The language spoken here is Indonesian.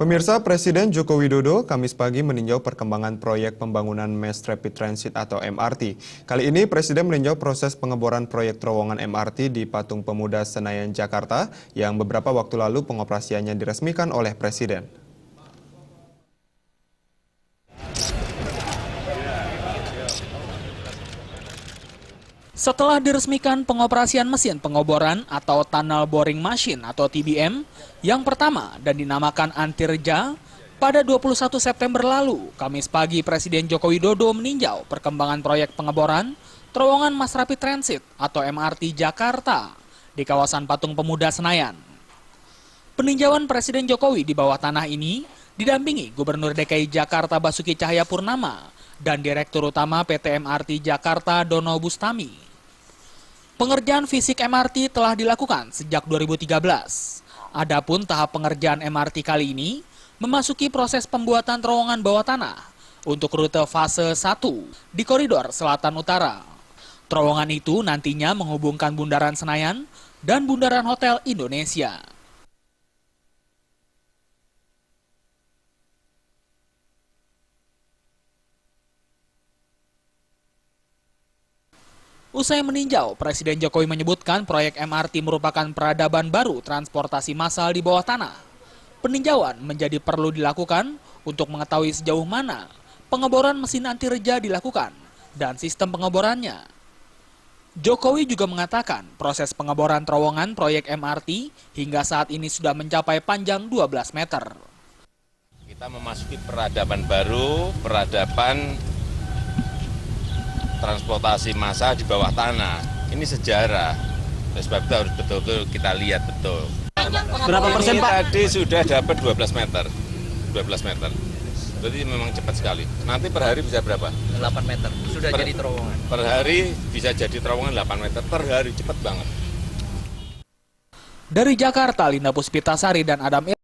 Pemirsa, Presiden Joko Widodo Kamis pagi meninjau perkembangan proyek pembangunan Mass Rapid Transit atau MRT. Kali ini Presiden meninjau proses pengeboran proyek terowongan MRT di Patung Pemuda Senayan, Jakarta yang beberapa waktu lalu pengoperasiannya diresmikan oleh Presiden. Setelah diresmikan pengoperasian mesin pengoboran atau Tunnel Boring Machine atau TBM yang pertama dan dinamakan Antirja, pada 21 September lalu, Kamis pagi Presiden Joko Widodo meninjau perkembangan proyek pengeboran terowongan Mass Rapid Transit atau MRT Jakarta di kawasan Patung Pemuda Senayan. Peninjauan Presiden Jokowi di bawah tanah ini didampingi Gubernur DKI Jakarta Basuki Cahayapurnama dan Direktur Utama PT MRT Jakarta Dono Bustami. Pengerjaan fisik MRT telah dilakukan sejak 2013. Adapun tahap pengerjaan MRT kali ini memasuki proses pembuatan terowongan bawah tanah untuk rute fase 1 di koridor selatan utara. Terowongan itu nantinya menghubungkan Bundaran Senayan dan Bundaran Hotel Indonesia. Usai meninjau, Presiden Jokowi menyebutkan proyek MRT merupakan peradaban baru transportasi massal di bawah tanah. Peninjauan menjadi perlu dilakukan untuk mengetahui sejauh mana pengeboran mesin antirja dilakukan dan sistem pengeborannya. Jokowi juga mengatakan proses pengeboran terowongan proyek MRT hingga saat ini sudah mencapai panjang 12 meter. Kita memasuki peradaban baru, peradaban transportasi massal di bawah tanah. Ini sejarah. Oleh sebab itu harus betul-betul kita lihat betul. Berapa persen, Pak? Tadi sudah dapat 12 meter. 12 meter. Jadi memang cepat sekali. Nanti per hari bisa berapa? 8 meter. Sudah jadi terowongan. Per hari bisa jadi terowongan 8 meter per hari, cepat banget. Dari Jakarta, Linda Puspitasari dan Adam